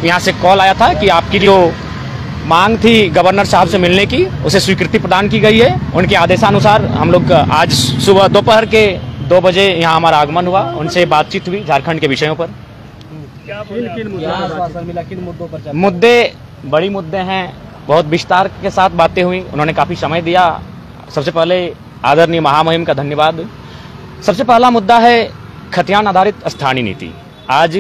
यहाँ से कॉल आया था कि आपकी जो मांग थी गवर्नर साहब से मिलने की, उसे स्वीकृति प्रदान की गई है। उनके आदेशानुसार हम लोग आज सुबह दोपहर के 2 बजे यहाँ हमारा आगमन हुआ, उनसे बातचीत हुई झारखंड के विषयों पर। मुद्दे बड़ी मुद्दे हैं, बहुत विस्तार के साथ बातें हुई, उन्होंने काफ़ी समय दिया। सबसे पहले आदरणीय महामहिम का धन्यवाद। सबसे पहला मुद्दा है खतियान आधारित स्थानीय नीति। आज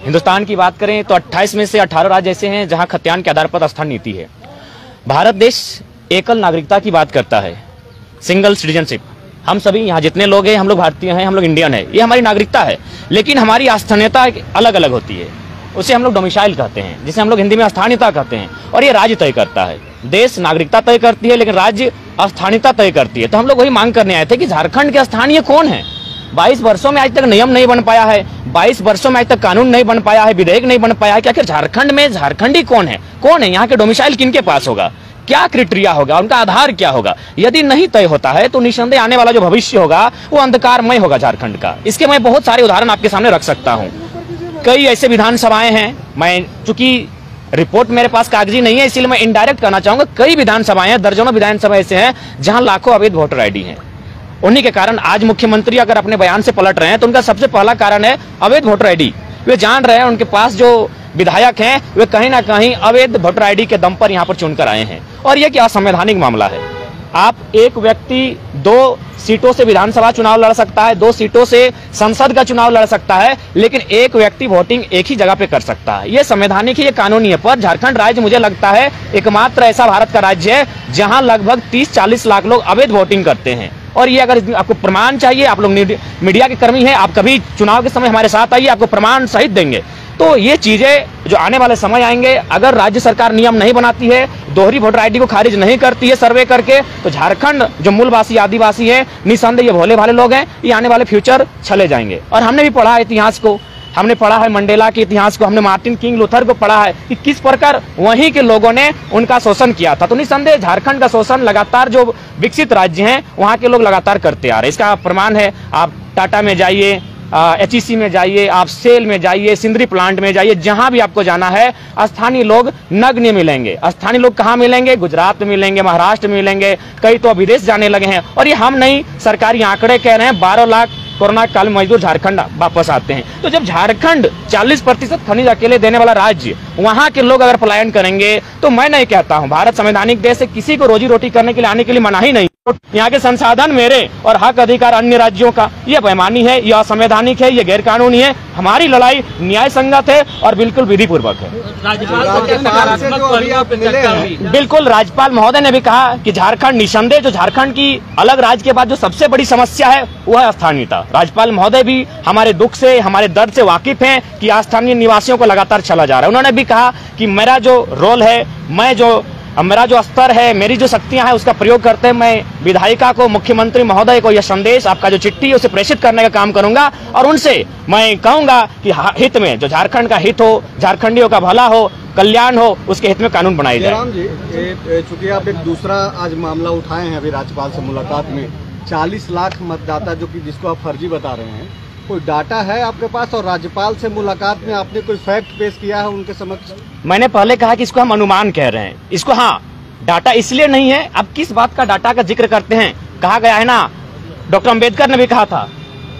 हिंदुस्तान की बात करें तो 28 में से 18 राज्य ऐसे हैं जहां खतियान के आधार पर स्थानीय नीति है। भारत देश एकल नागरिकता की बात करता है, सिंगल सिटीजनशिप। हम सभी यहाँ जितने लोग हैं, हम लोग भारतीय हैं, हम लोग इंडियन है, ये हमारी नागरिकता है। लेकिन हमारी स्थानीयता अलग अलग होती है, उसे हम लोग डोमिसाइल कहते हैं, जिसे हम लोग हिंदी में स्थानीयता कहते हैं। और ये राज्य तय करता है। देश नागरिकता तय करती है, लेकिन राज्य स्थानीयता तय करती है। तो हम लोग वही मांग करने आए थे कि झारखंड के स्थानीय कौन है। 22 वर्षों में आज तक नियम नहीं बन पाया है, 22 वर्षों में आज तक कानून नहीं बन पाया है, विधेयक नहीं बन पाया है कि आखिर झारखंड में झारखंडी कौन है, कौन है, यहाँ के डोमिसाइल किनके पास होगा, क्या क्राइटेरिया होगा, उनका आधार क्या होगा। यदि नहीं तय होता है तो निस्संदेह आने वाला जो भविष्य होगा वो अंधकारमय होगा झारखंड का। इसके मैं बहुत सारे उदाहरण आपके सामने रख सकता हूँ। कई ऐसे विधानसभाएं हैं, मैं चूंकि रिपोर्ट मेरे पास कागजी नहीं है इसलिए मैं इनडायरेक्ट कहना चाहूंगा, कई विधानसभाएं हैं, दर्जनों विधानसभा ऐसे हैं जहां लाखों अवैध वोटर आईडी हैं। उन्हीं के कारण आज मुख्यमंत्री अगर अपने बयान से पलट रहे हैं तो उनका सबसे पहला कारण है अवैध वोटर आईडी। वे जान रहे हैं उनके पास जो विधायक हैं वे कहीं ना कहीं अवैध वोटर आईडी के दम पर यहाँ पर चुनकर आए हैं, और यह क्या असंवैधानिक मामला है। आप एक व्यक्ति 2 सीटों से विधानसभा चुनाव लड़ सकता है, 2 सीटों से संसद का चुनाव लड़ सकता है, लेकिन एक व्यक्ति वोटिंग एक ही जगह पे कर सकता है। ये संवैधानिक है, ये कानूनी है। पर झारखंड राज्य मुझे लगता है एकमात्र ऐसा भारत का राज्य है जहां लगभग 30-40 लाख लोग अवैध वोटिंग करते हैं। और ये अगर आपको प्रमाण चाहिए, आप लोग मीडिया के कर्मी हैं, आप कभी चुनाव के समय हमारे साथ आइए, आपको प्रमाण सहित देंगे। तो ये चीजें जो आने वाले समय आएंगे, अगर राज्य सरकार नियम नहीं बनाती है, दोहरी वोटर आईडी को खारिज नहीं करती है सर्वे करके, तो झारखंड जो मूलवासी आदिवासी है, निसंदेह ये भोले भाले लोग हैं, ये आने वाले फ्यूचर चले जाएंगे। और हमने भी पढ़ा है इतिहास को, हमने पढ़ा है मंडेला के इतिहास को, हमने मार्टिन किंग लूथर को पढ़ा है कि किस प्रकार वहीं के लोगों ने उनका शोषण किया था। तो निसंदेह झारखंड का शोषण लगातार जो विकसित राज्य हैं वहां के लोग लगातार करते आ रहे हैं। इसका प्रमाण है, आप टाटा में जाइए, HEC में जाइए, आप सेल में जाइए, सिंदरी प्लांट में जाइए, जहां भी आपको जाना है स्थानीय लोग नग्न मिलेंगे। स्थानीय लोग कहां मिलेंगे? गुजरात में मिलेंगे, महाराष्ट्र में मिलेंगे, कई तो विदेश जाने लगे हैं। और ये हम नहीं, सरकारी आंकड़े कह रहे हैं 12 लाख कोरोना काल में मजदूर झारखंड वापस आते हैं। तो जब झारखंड 40% खनिज अकेले देने वाला राज्य, वहां के लोग अगर पलायन करेंगे तो मैं नहीं कहता हूं, भारत संवैधानिक देश है, किसी को रोजी रोटी करने के लिए आने के लिए मनाही नहीं। यहाँ के संसाधन मेरे और हक अधिकार अन्य राज्यों का, यह बेईमानी है, यह असंवैधानिक है, यह गैर कानूनी है। हमारी लड़ाई न्याय संगत है और बिल्कुल विधि पूर्वक है। बिल्कुल, राज्यपाल महोदय ने भी कहा कि झारखंड निसंदेह, जो झारखंड की अलग राज्य के बाद जो सबसे बड़ी समस्या है वह है स्थानीयता। राज्यपाल महोदय भी हमारे दुख से, हमारे दर्द से वाकिफ हैं कि स्थानीय निवासियों को लगातार चला जा रहा है। उन्होंने भी कहा कि मेरा जो रोल है, मेरा जो स्तर है, मेरी जो शक्तियां हैं उसका प्रयोग करते हैं मैं विधायिका को, मुख्यमंत्री महोदय को यह संदेश, आपका जो चिट्ठी है उसे प्रेषित करने का काम करूंगा। और उनसे मैं कहूंगा कि हित में, जो झारखंड का हित हो, झारखंडियों का भला हो, कल्याण हो, उसके हित में कानून बनाए जाए। राम जी, चूंकि आप एक दूसरा आज मामला उठाए हैं अभी राज्यपाल से मुलाकात में, 40 लाख मतदाता जो कि जिसको आप फर्जी बता रहे हैं, कोई डाटा है आपके पास? और राज्यपाल से मुलाकात में आपने कोई फैक्ट पेश किया है उनके समक्ष? मैंने पहले कहा कि इसको हम अनुमान कह रहे हैं, इसको हाँ डाटा इसलिए नहीं है। अब किस बात का डाटा का जिक्र करते हैं? कहा गया है ना, डॉक्टर अंबेडकर ने भी कहा था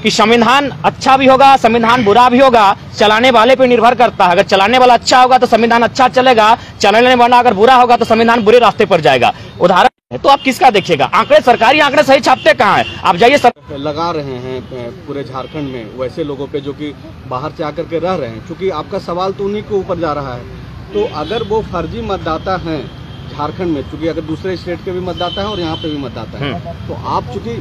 कि संविधान अच्छा भी होगा, संविधान बुरा भी होगा, चलाने वाले पे निर्भर करता है। अगर चलाने वाला अच्छा होगा तो संविधान अच्छा चलेगा, चलाने वाला अगर बुरा होगा तो संविधान बुरे रास्ते पर जाएगा। उदाहरण तो आप किसका देखिएगा? आंकड़े, सरकारी आंकड़े सही छापते कहाँ है? आप जाइए, लगा रहे हैं पूरे झारखंड में वैसे लोगों पे जो कि बाहर से आकर के रह रहे हैं। क्योंकि आपका सवाल तो उन्हीं के ऊपर जा रहा है, तो अगर वो फर्जी मतदाता हैं झारखंड में, चूंकि अगर दूसरे स्टेट के भी मतदाता हैं और यहाँ पे भी मतदाता हैं, तो आप चूंकि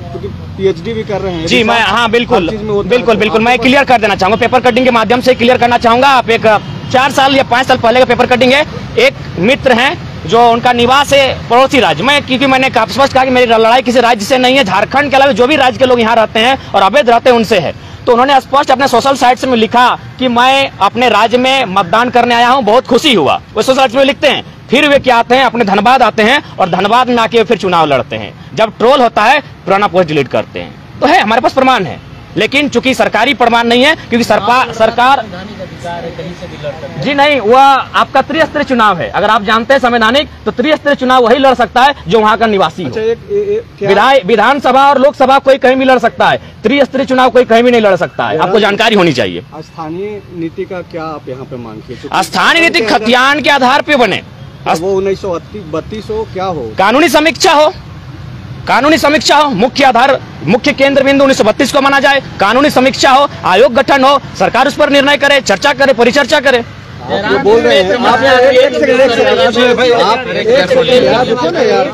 PhD भी कर रहे हैं। जी मैं, हाँ बिल्कुल बिल्कुल मैं क्लियर कर देना चाहूंगा, पेपर कटिंग के माध्यम से क्लियर करना चाहूंगा। आप एक 4 साल या 5 साल पहले का पेपर कटिंग है। एक मित्र हैं जो उनका निवास है पड़ोसी राज्य में, क्योंकि मैंने स्पष्ट कहा कि मेरी लड़ाई किसी राज्य से नहीं है, झारखंड के अलावा जो भी राज्य के लोग यहाँ रहते हैं और अवैध रहते हैं उनसे है। तो उन्होंने स्पष्ट अपने सोशल साइट में लिखा कि मैं अपने राज्य में मतदान करने आया हूँ, बहुत खुशी हुआ। वो सोशल साइट में लिखते हैं, फिर वे क्या आते हैं, अपने धनबाद आते हैं और धनबाद में आके फिर चुनाव लड़ते हैं। जब ट्रोल होता है पुराना पोस्ट डिलीट करते हैं। तो है, हमारे पास प्रमाण है। लेकिन चूंकि सरकारी प्रमाण नहीं है, क्योंकि सरकार जी नहीं, वह आपका त्रिस्तरीय चुनाव है। अगर आप जानते हैं संवैधानिक, तो त्रिस्तरीय चुनाव वही लड़ सकता है जो वहां का निवासी हो। विधानसभा और लोकसभा कोई कहीं भी लड़ सकता है, त्रिस्तरीय चुनाव कोई कहीं भी नहीं लड़ सकता है। आपको जानकारी होनी चाहिए। स्थानीय नीति का क्या आप यहाँ पे मांगते? स्थानीय नीति खतियान के आधार पे बने, वो 1932 हो, क्या हो, कानूनी समीक्षा हो, कानूनी समीक्षा हो, मुख्य केंद्र बिंदु 1932 को माना जाए, कानूनी समीक्षा हो, आयोग गठन हो, सरकार उस पर निर्णय करे, चर्चा करे, परिचर्चा करे। आप बोल रहे हैं,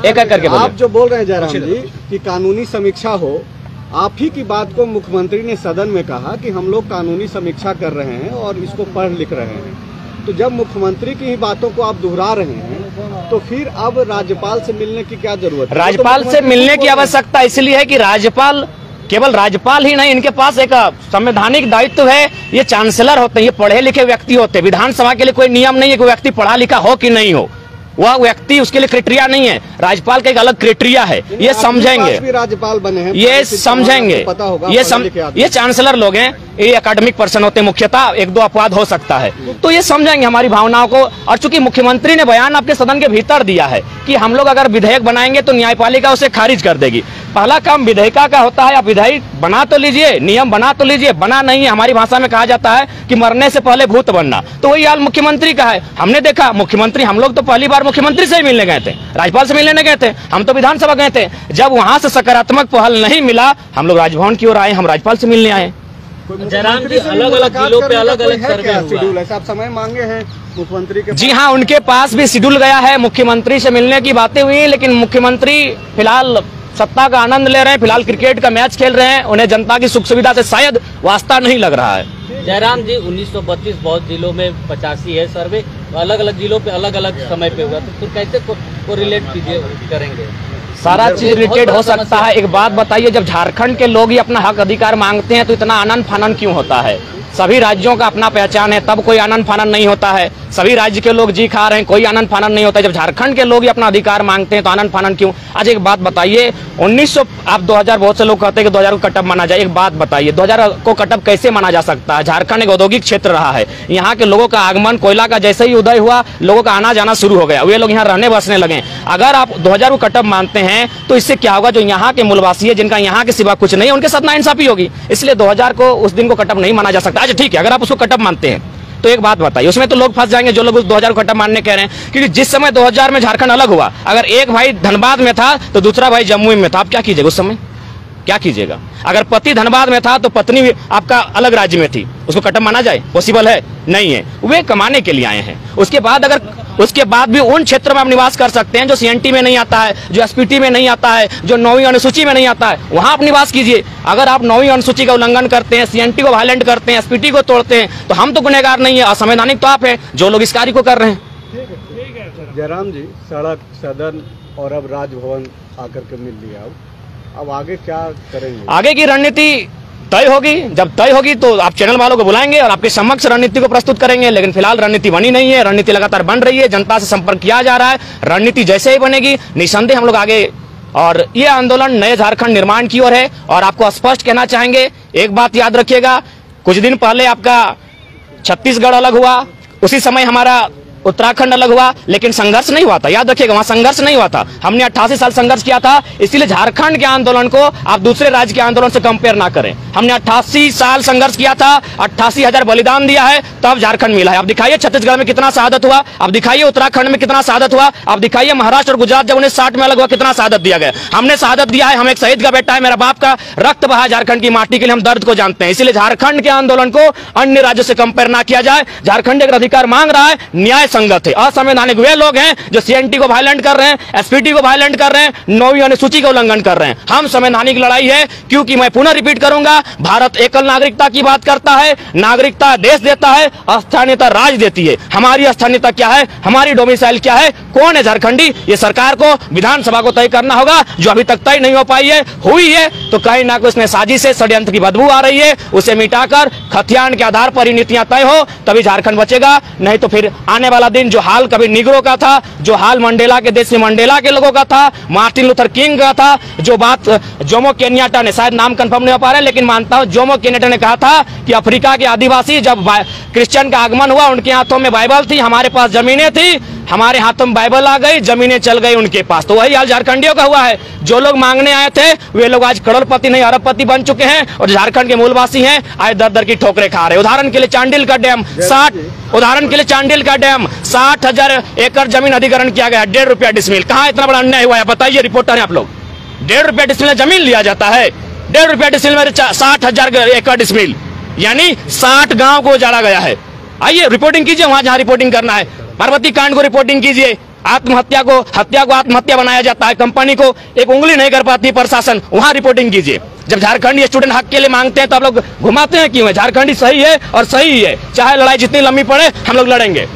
एक एक करके आप जो बोल रहे हैं जयराम जी कि कानूनी समीक्षा हो, आप ही की बात को मुख्यमंत्री ने सदन में कहा कि हम लोग कानूनी समीक्षा कर रहे हैं और इसको पढ़ लिख रहे हैं। तो जब मुख्यमंत्री की ही बातों को आप दोहरा रहे हैं, तो फिर अब राज्यपाल से मिलने की क्या जरूरत है? राज्यपाल से मिलने की आवश्यकता इसलिए है कि राज्यपाल, केवल राज्यपाल ही नहीं, इनके पास एक संवैधानिक दायित्व है। ये चांसलर होते हैं, ये पढ़े लिखे व्यक्ति होते हैं। विधानसभा के लिए कोई नियम नहीं है कि व्यक्ति पढ़ा लिखा हो कि नहीं हो, वह व्यक्ति, उसके लिए क्राइटेरिया नहीं है। राज्यपाल का एक अलग क्राइटेरिया है, ये समझेंगे, भी राज्यपाल बने हैं, ये समझेंगे, पता होगा, ये चांसलर लोग हैं, ये एकेडमिक पर्सन होते हैं, मुख्यतः एक दो अपवाद हो सकता है, तो ये समझेंगे हमारी भावनाओं को। और चूंकि मुख्यमंत्री ने बयान आपके सदन के भीतर दिया है कि हम लोग अगर विधेयक बनाएंगे तो न्यायपालिका उसे खारिज कर देगी। पहला काम विधेयिका का होता है, आप विधेयक बना तो लीजिए, नियम बना तो लीजिए, बना नहीं है। हमारी भाषा में कहा जाता है कि मरने से पहले भूत बनना, तो वही हाल मुख्यमंत्री का है। हमने देखा मुख्यमंत्री, हम लोग तो पहली बार मुख्यमंत्री से ही मिलने गए थे, राज्यपाल से मिलने गए थे, हम तो विधानसभा गए थे। जब वहां से सकारात्मक पहल नहीं मिला, हम लोग राजभवन की ओर आए, हम राज्यपाल से मिलने आए। जयराम जी, अलग अलग जिलों पे अलग अलग सर्वे शेड्यूल है, आप समय मांगे हैं मुख्यमंत्री के? जी हाँ, उनके पास भी शेड्यूल गया है, मुख्यमंत्री से मिलने की बातें हुई, लेकिन मुख्यमंत्री फिलहाल सत्ता का आनंद ले रहे हैं, फिलहाल क्रिकेट का मैच खेल रहे हैं, उन्हें जनता की सुख सुविधा से शायद वास्ता नहीं लग रहा है। जयराम जी, 1932 बहुत जिलों में 85 है सर्वे, अलग अलग जिलों पे अलग अलग समय पे हुआ, तो कैसे को रिलेट करेंगे? सारा चीज रिलेटेड हो सकता है। एक बात बताइए, जब झारखंड के लोग ही अपना हक अधिकार मांगते हैं तो इतना आनंद फानन क्यों होता है? सभी राज्यों का अपना पहचान है, तब कोई आनंद फानन नहीं होता है। सभी राज्य के लोग जी खा रहे हैं, कोई आनंद फानन नहीं होता है। जब झारखंड के लोग ही अपना अधिकार मांगते हैं तो आनंद फानन क्यों? आज एक बात बताइए, 1900 आप 2000, बहुत से लोग कहते हैं कि 2000 को कटअप माना जाए। एक बात बताइए, 2000 को कटअप कैसे माना जा सकता है? झारखंड एक औद्योगिक क्षेत्र रहा है, यहाँ के लोगों का आगमन, कोयला का जैसे ही उदय हुआ, लोगों का आना जाना शुरू हो गया, वे लोग यहाँ रहने बसने लगे। अगर आप 2000 को कटअप मानते हैं तो इससे क्या होगा? जो यहाँ के मूलवासी है, जिनका यहाँ के सिवा कुछ नहीं, उनके साथ नाइंसाफी होगी। इसलिए 2000 को, उस दिन को कटअप नहीं माना जा सकता। अच्छा ठीक है, अगर आप उसको कटअप मानते हैं तो एक बात बताइए, उसमें तो लोग फंस जाएंगे जो लोग उस 2000 को कटअप मानने कह रहे हैं, क्योंकि जिस समय 2000 में झारखंड अलग हुआ, अगर एक भाई धनबाद में था तो दूसरा भाई जम्मू में था, आप क्या कीजिएगा? उस समय क्या कीजिएगा? अगर पति धनबाद में था तो पत्नी भी आपका अलग राज्य में थी, उसको कटअप माना जाए? पॉसिबल है? नहीं है। वे कमाने के लिए आए हैं। उसके बाद भी उन क्षेत्रों में आप निवास कर सकते हैं जो सीएनटी में नहीं आता है, जो एसपीटी में नहीं आता है, जो 9वीं अनुसूची में नहीं आता है, वहां आप निवास कीजिए। अगर आप 9वीं अनुसूची का उल्लंघन करते हैं, सीएनटी को वायलेंट करते हैं, एसपीटी को तोड़ते हैं, तो हम तो गुनहगार नहीं है, असंवैधानिक तो आप हैं जो लोग इस कार्य को कर रहे हैं। जयराम जी, सड़क, सदन और अब राजभवन आकर के मिल लिया, अब आगे क्या करेंगे? आगे की रणनीति तय होगी, जब तय होगी तो आप चैनल वालों को बुलाएंगे और आपके समक्ष रणनीति को प्रस्तुत करेंगे। लेकिन फिलहाल रणनीति बनी नहीं है, रणनीति लगातार बन रही है, जनता से संपर्क किया जा रहा है। रणनीति जैसे ही बनेगी, निसंदेह हम लोग आगे, और ये आंदोलन नए झारखंड निर्माण की ओर है। और आपको स्पष्ट कहना चाहेंगे, एक बात याद रखिएगा, कुछ दिन पहले आपका छत्तीसगढ़ अलग हुआ, उसी समय हमारा उत्तराखंड अलग हुआ, लेकिन संघर्ष नहीं हुआ था। याद रखिएगा, वहां संघर्ष नहीं हुआ था। हमने 88 साल संघर्ष किया था, इसीलिए झारखंड के आंदोलन को आप दूसरे राज्य के आंदोलन से कंपेयर ना करें। हमने 88 साल संघर्ष किया था, 88,000 बलिदान दिया है, तब झारखंड मिला है। आप दिखाइए छत्तीसगढ़ में कितना शहादत हुआ, आप दिखाइए उत्तराखंड में कितना शहादत हुआ, आप दिखाइए महाराष्ट्र और गुजरात जब 1960 में अलग हुआ कितना शहादत दिया गया। हमने शहादत दिया है, हम एक शहीद का बेटा है, मेरा बाप का रक्त बहा झारखंड की माटी के लिए, हम दर्द को जानते हैं। इसलिए झारखंड के आंदोलन को अन्य राज्यों से कंपेयर ना किया जाए। झारखंड एक अधिकार मांग रहा है, न्याय संगत है। असंवैधानिक वे लोग हैं जो सीएनटी को वायलेंट कर रहे हैं, एसपीटी को वायलेंट कर रहे हैं, 9वीं अनुसूची का उल्लंघन कर रहे हैं। हम संवैधानिक लड़ाई है, क्योंकि मैं पुनः रिपीट करूंगा, भारत एकल नागरिकता की बात करता है। नागरिकता देश देता है, स्थानीयता राज देती है। हमारी स्थानीयता क्या है, हमारी डोमिसाइल क्या है, कौन है झारखंडी, ये सरकार को, विधानसभा को तय करना होगा, जो अभी तक तय नहीं हो पाई है। हुई है तो कहीं ना कहीं उसमें साजिश से षड्यंत्र की बदबू आ रही है, उसे मिटाकर खतियान के आधार पर ही नीतियां तय हो, तभी झारखंड बचेगा। नहीं तो फिर आने वाले वाला दिन जो हाल कभी निग्रो का था, जो हाल मंडेला के देश में मंडेला के लोगों का था, मार्टिन लूथर किंग का था, जो बात जोमो केन्याटा ने, शायद नाम कंफर्म नहीं हो पा रहा है लेकिन मानता हूं जोमो केन्याटा ने कहा था कि अफ्रीका के आदिवासी जब क्रिश्चियन का आगमन हुआ उनके हाथों में बाइबल थी, हमारे पास जमीनें थी, हमारे हाथों में बाइबल आ गई, जमीनें चल गई उनके पास। तो वही हाल झारखंडियों का हुआ है। जो लोग मांगने आए थे वे लोग आज करोड़पति नहीं अरबपति बन चुके हैं और झारखंड के मूलवासी हैं आज दर दर की ठोकरें खा रहे हैं। उदाहरण के लिए चांडिल का डैम 60,000 एकड़ जमीन अधिग्रहण किया गया, 1.5 रुपया डिसमिल। कहां इतना बड़ा अन्याय हुआ है बताइए रिपोर्टर हैं आप लोग। 1.5 रुपया डिसमिल जमीन लिया जाता है, 1.5 रुपया डिसमिल में 60,000 एकड़ डिसमिल, यानी 60 गांव को उजाड़ा गया है। आइए रिपोर्टिंग कीजिए वहां जहां रिपोर्टिंग करना है। पार्वती कांड को रिपोर्टिंग कीजिए, हत्या को आत्महत्या बनाया जाता है, कंपनी को एक उंगली नहीं कर पाती प्रशासन, वहां रिपोर्टिंग कीजिए। जब झारखंड स्टूडेंट हक के लिए मांगते हैं तो आप लोग घुमाते हैं क्यों है? झारखंडी सही है और सही ही है, चाहे लड़ाई जितनी लंबी पड़े हम लोग लड़ेंगे।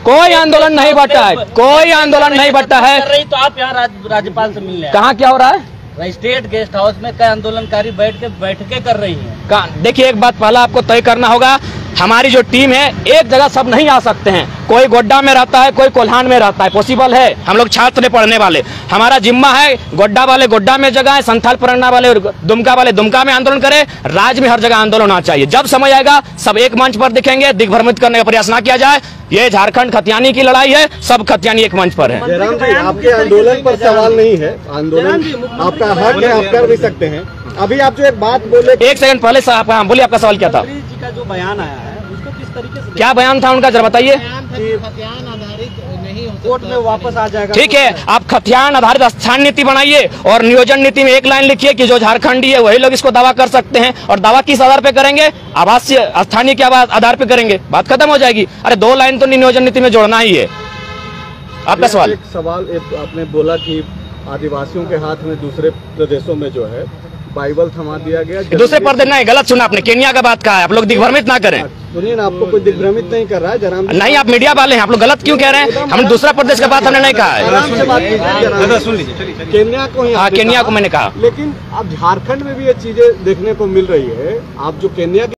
कोई आंदोलन नहीं बटा है, कोई आंदोलन नहीं बटा है। तो आप यहाँ राज्यपाल से मिलने कहाँ क्या हो रहा है? स्टेट गेस्ट हाउस में कई आंदोलनकारी बैठकें कर रही हैं। देखिए एक बात पहला आपको तय करना होगा, हमारी जो टीम है एक जगह सब नहीं आ सकते हैं। कोई गोड्डा में रहता है, कोई कोल्हान में रहता है, पॉसिबल है। हम लोग छात्र हैं पढ़ने वाले, हमारा जिम्मा है गोड्डा वाले गोड्डा में जगह है, संथाल परगना वाले दुमका वाले दुमका में आंदोलन करें। राज्य में हर जगह आंदोलन होना चाहिए। जब समय आएगा सब एक मंच पर दिखेंगे, दिग्भ्रमित करने का प्रयास ना किया जाए। ये झारखंड खतियानी की लड़ाई है, सब खतियानी एक मंच पर है। जयराम जी, आपके आंदोलन पर सवाल नहीं है, आंदोलन आपका हक है, आप कर भी सकते हैं। अभी आप जो एक बात बोले, एक सेकंड पहले साहब बोलिए, आपका सवाल क्या था? जी का जो बयान आया है उसको किस तरीके से, क्या बयान था उनका जरा बताइए। कोर्ट में वापस आ जाएगा। ठीक है, आप खतियान आधारित स्थान नीति बनाइए और नियोजन नीति में एक लाइन लिखिए कि जो झारखंडी है वही लोग इसको दावा कर सकते हैं। और दावा किस आधार पे करेंगे? आवासीय स्थानीय के आधार पे करेंगे, बात खत्म हो जाएगी। अरे 2 लाइन तो नियोजन नीति में जोड़ना ही है। आपका सवाल? एक सवाल आपने बोला कि आदिवासियों के हाथ में दूसरे प्रदेशों में जो है बाइबल थमा दिया गया। दूसरे प्रदेश नहीं, गलत सुना आपने, केन्या का बात कहा है। आप लोग दिग्भ्रमित ना करें। सुनिए ना, आपको कोई दिग्भ्रमित नहीं कर रहा है जयराम जी। नहीं, आप मीडिया वाले हैं, आप लोग गलत क्यों कह रहे हैं? हम दूसरा प्रदेश का बात हमने नहीं कहा है। केन्या को, हाँ केन्या को मैंने कहा, लेकिन अब झारखंड में भी ये चीजें देखने को मिल रही है। आप जो केन्या